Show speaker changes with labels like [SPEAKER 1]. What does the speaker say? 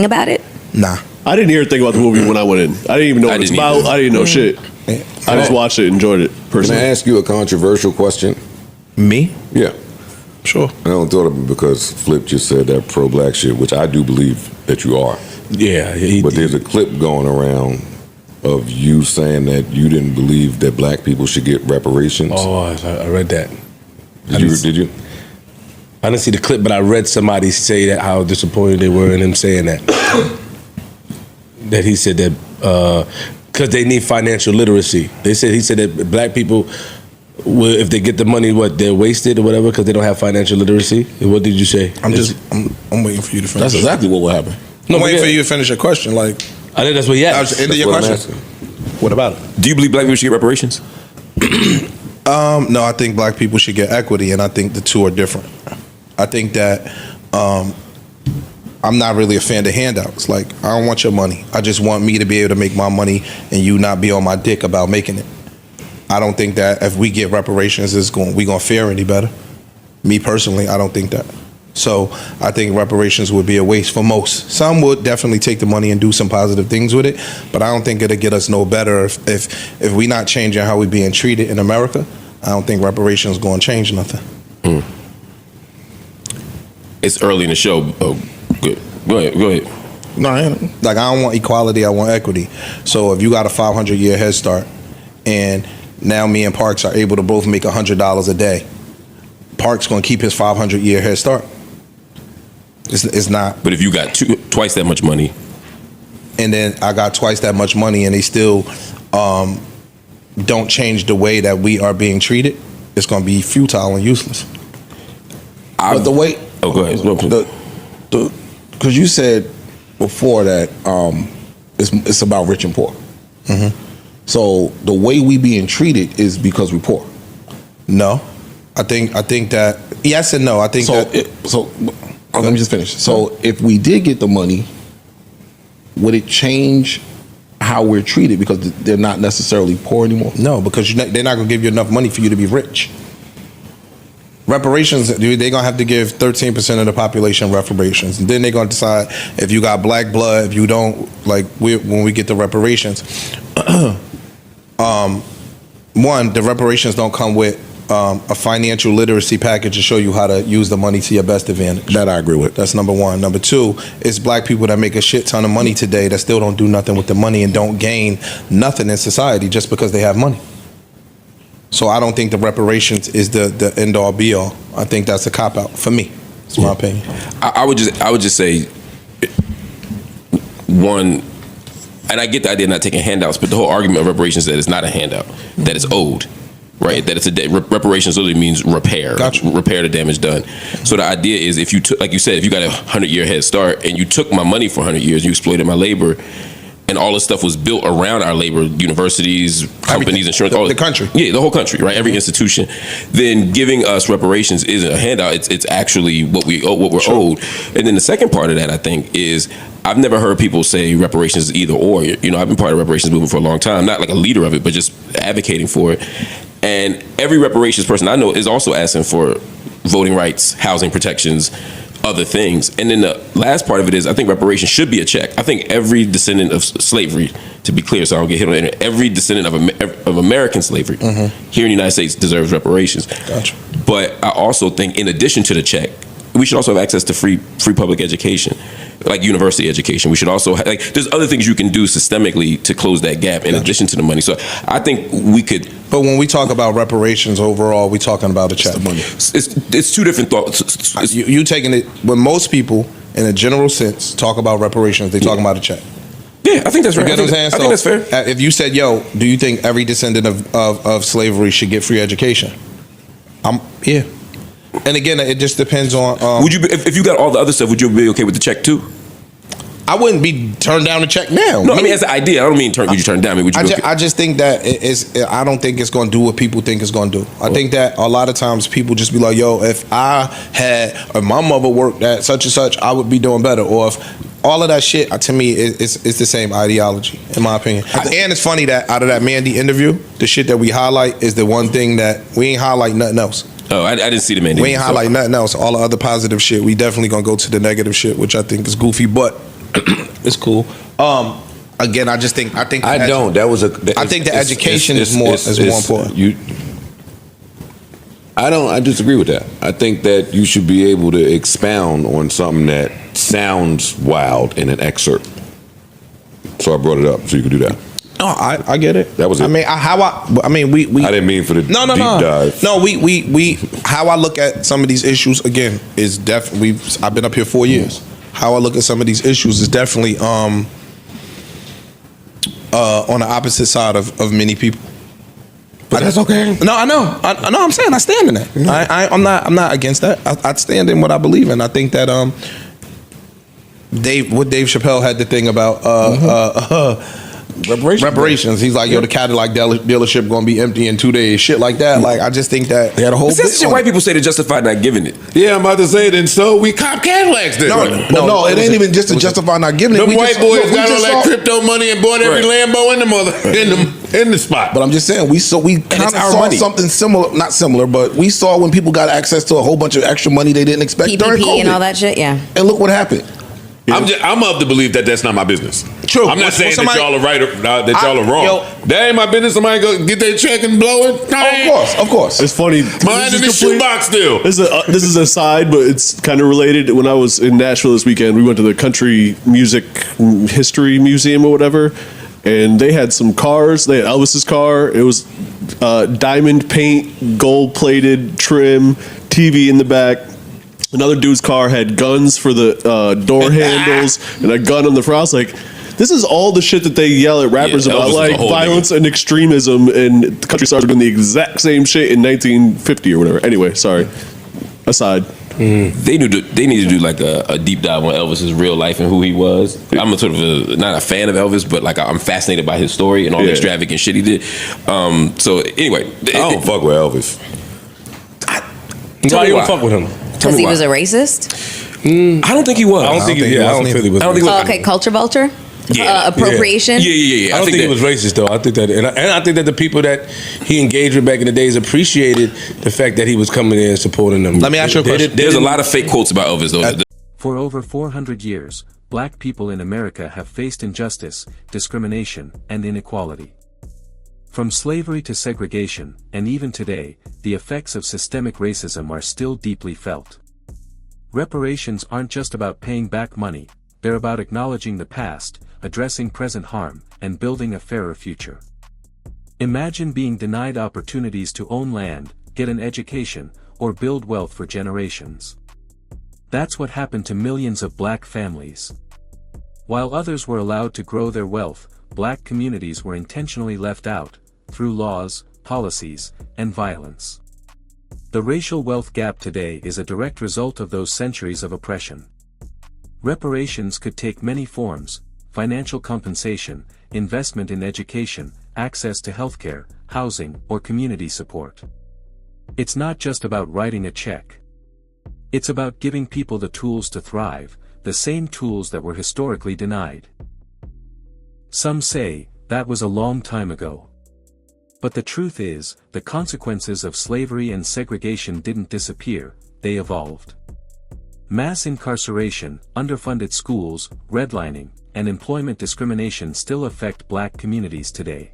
[SPEAKER 1] about it?
[SPEAKER 2] Nah.
[SPEAKER 3] I didn't hear a thing about the movie when I went in. I didn't even know what it's about. I didn't know shit. I just watched it, enjoyed it personally.
[SPEAKER 4] Can I ask you a controversial question?
[SPEAKER 2] Me?
[SPEAKER 4] Yeah.
[SPEAKER 2] Sure.
[SPEAKER 4] I don't thought of it because Flip just said that pro-black shit, which I do believe that you are.
[SPEAKER 5] Yeah.
[SPEAKER 4] But there's a clip going around of you saying that you didn't believe that black people should get reparations.
[SPEAKER 5] Oh, I read that.
[SPEAKER 4] Did you?
[SPEAKER 5] I didn't see the clip, but I read somebody say that how disappointed they were in him saying that. That he said that because they need financial literacy. He said that black people, if they get the money, they're wasted or whatever because they don't have financial literacy. What did you say?
[SPEAKER 2] I'm waiting for you to finish.
[SPEAKER 6] That's exactly what will happen.
[SPEAKER 2] No, I'm waiting for you to finish your question. Like,
[SPEAKER 5] I think that's what he asked.
[SPEAKER 2] End of your question. What about it?
[SPEAKER 7] Do you believe black people should get reparations?
[SPEAKER 2] No, I think black people should get equity, and I think the two are different. I think that I'm not really a fan of handouts. Like, I don't want your money. I just want me to be able to make my money and you not be on my dick about making it. I don't think that if we get reparations, we gonna fare any better. Me personally, I don't think that. So I think reparations would be a waste for most. Some would definitely take the money and do some positive things with it, but I don't think it'll get us no better if we not changing how we being treated in America. I don't think reparations going to change nothing.
[SPEAKER 7] It's early in the show. Oh, good. Go ahead.
[SPEAKER 2] No, I don't want equality. I want equity. So if you got a 500-year head start, and now me and Parks are able to both make $100 a day, Parks going to keep his 500-year head start. It's not.
[SPEAKER 7] But if you got twice that much money,
[SPEAKER 2] and then I got twice that much money, and they still don't change the way that we are being treated, it's going to be futile and useless.
[SPEAKER 6] But the way.
[SPEAKER 7] Oh, go ahead.
[SPEAKER 6] Because you said before that it's about rich and poor.
[SPEAKER 2] Mm-hmm.
[SPEAKER 6] So the way we being treated is because we're poor.
[SPEAKER 2] No, I think that yes and no. I think
[SPEAKER 6] let me just finish. So if we did get the money, would it change how we're treated because they're not necessarily poor anymore?
[SPEAKER 2] No, because they're not going to give you enough money for you to be rich. Reparations, they're going to have to give 13% of the population reparations. And then they're going to decide if you got black blood, if you don't, like when we get the reparations. One, the reparations don't come with a financial literacy package to show you how to use the money to your best advantage.
[SPEAKER 6] That I agree with.
[SPEAKER 2] That's number one. Number two, it's black people that make a shit ton of money today that still don't do nothing with the money and don't gain nothing in society just because they have money. So I don't think the reparations is the end all be all. I think that's a cop out for me. It's my opinion.
[SPEAKER 7] I would just say one, and I get the idea of not taking handouts, but the whole argument of reparations is that it's not a handout, that it's owed. Right, that it's reparations literally means repair,
[SPEAKER 2] Gotcha.
[SPEAKER 7] Repair the damage done. So the idea is, if you took, like you said, if you got a 100-year head start and you took my money for 100 years, you exploited my labor, and all this stuff was built around our labor, universities, companies, insurance, all
[SPEAKER 2] the country,
[SPEAKER 7] the whole country, right, every institution. Then giving us reparations isn't a handout; it's actually what we're owed. And then the second part of that, I think, is I've never heard people say reparations is either or. You know, I've been part of the reparations movement for a long time, not like a leader of it, but just advocating for it. And every reparations person I know is also asking for voting rights, housing protections, other things. And then the last part of it is, I think reparations should be a check. I think every descendant of slavery, to be clear so I don't get hit on the internet, every descendant of American slavery here in the United States deserves reparations.
[SPEAKER 2] Gotcha.
[SPEAKER 7] But I also think in addition to the check, we should also have access to free public education, like university education. We should also there's other things you can do systemically to close that gap in addition to the money. So I think we could.
[SPEAKER 2] But when we talk about reparations overall, we're talking about a check.
[SPEAKER 6] The money.
[SPEAKER 7] It's two different thoughts.
[SPEAKER 2] You taking it when most people, in a general sense, talk about reparations, they talking about a check.
[SPEAKER 7] Yeah, I think that's right.
[SPEAKER 2] You get what I'm saying?
[SPEAKER 7] I think that's fair.
[SPEAKER 2] If you said, "Yo, do you think every descendant of slavery should get free education?" Yeah. And again, it just depends on.
[SPEAKER 7] Would you, if you got all the other stuff, would you be okay with the check too?
[SPEAKER 2] I wouldn't be turned down the check now.
[SPEAKER 7] No, I mean as an idea. I don't mean would you turn it down? I mean, would you?
[SPEAKER 2] I just think that I don't think it's going to do what people think it's going to do. I think that a lot of times people just be like, "Yo, if my mother worked at such and such, I would be doing better." Or if all of that shit, to me, it's the same ideology, in my opinion. And it's funny that out of that Mandy interview, the shit that we highlight is the one thing that we ain't highlight nothing else.
[SPEAKER 7] Oh, I didn't see the Mandy.
[SPEAKER 2] We ain't highlight nothing else. All the other positive shit, we definitely gonna go to the negative shit, which I think is goofy. But It's cool. Again, I think
[SPEAKER 4] I don't. That was a.
[SPEAKER 2] I think the education is more important.
[SPEAKER 4] I disagree with that. I think that you should be able to expound on something that sounds wild in an excerpt. So I brought it up so you could do that.
[SPEAKER 2] No, I get it.
[SPEAKER 4] That was it.
[SPEAKER 2] I mean, we.
[SPEAKER 4] I didn't mean for the deep dive.
[SPEAKER 2] No, we. How I look at some of these issues again is definitely. I've been up here 4 years. How I look at some of these issues is definitely on the opposite side of many people.
[SPEAKER 4] But that's okay.
[SPEAKER 2] No, I know. I'm saying I stand in that. Mm-hmm. I'm not against that. I stand in what I believe in. I think that Dave Chappelle had the thing about reparations. He's like, yo, the Cadillac dealership gonna be empty in 2 days. Shit like that. Like, I just think that they had a whole.
[SPEAKER 7] That's shit white people say to justify not giving it.
[SPEAKER 4] Yeah, I'm about to say. Then so we cop Cadillacs. Then
[SPEAKER 2] no, it ain't even just to justify not giving it.
[SPEAKER 4] Them white boys got all that crypto money and bought every Lambo in the spot.
[SPEAKER 6] But I'm just saying, we kind of saw something similar, not similar, but we saw when people got access to a whole bunch of extra money they didn't expect during COVID
[SPEAKER 1] PPP and all that shit. Yeah.
[SPEAKER 6] And look what happened.
[SPEAKER 4] I'm of the belief that that's not my business.
[SPEAKER 2] True.
[SPEAKER 4] I'm not saying that y'all are right or that y'all are wrong. That ain't my business. Somebody go get their check and blow it.
[SPEAKER 6] Of course.
[SPEAKER 3] It's funny.
[SPEAKER 4] Mine in the shoebox still.
[SPEAKER 3] This is a side, but it's kind of related. When I was in Nashville this weekend, we went to the Country Music History Museum or whatever, and they had some cars. They had Elvis's car. It was diamond paint, gold plated trim, TV in the back. Another dude's car had guns for the door handles and a gun on the front. I was like, this is all the shit that they yell at rappers about, like violence and extremism, and the country stars were doing the exact same shit in 1950 or whatever. Anyway, sorry. Aside.
[SPEAKER 7] They need to do like a deep dive on Elvis's real life and who he was. I'm not a fan of Elvis, but like I'm fascinated by his story and all the extravagant shit he did. So anyway,
[SPEAKER 4] I don't fuck with Elvis.
[SPEAKER 5] Why you don't fuck with him?
[SPEAKER 1] Because he was a racist?
[SPEAKER 7] I don't think he was.
[SPEAKER 5] I don't think he was.
[SPEAKER 1] Okay, culture vulture?
[SPEAKER 7] Yeah.
[SPEAKER 1] Appropriation?
[SPEAKER 7] Yeah.
[SPEAKER 5] I don't think he was racist though. I think that, and I think that the people that he engaged with back in the days appreciated the fact that he was coming in and supporting them.
[SPEAKER 2] Let me ask you a question.
[SPEAKER 7] There's a lot of fake quotes about Elvis though.
[SPEAKER 8] For over 400 years, black people in America have faced injustice, discrimination, and inequality. From slavery to segregation, and even today, the effects of systemic racism are still deeply felt. Reparations aren't just about paying back money, they're about acknowledging the past, addressing present harm, and building a fairer future. Imagine being denied opportunities to own land, get an education, or build wealth for generations. That's what happened to millions of black families. While others were allowed to grow their wealth, black communities were intentionally left out, through laws, policies, and violence. The racial wealth gap today is a direct result of those centuries of oppression. Reparations could take many forms: financial compensation, investment in education, access to healthcare, housing, or community support. It's not just about writing a check. It's about giving people the tools to thrive, the same tools that were historically denied. Some say, that was a long time ago. But the truth is, the consequences of slavery and segregation didn't disappear, they evolved. Mass incarceration, underfunded schools, redlining, and employment discrimination still affect black communities today.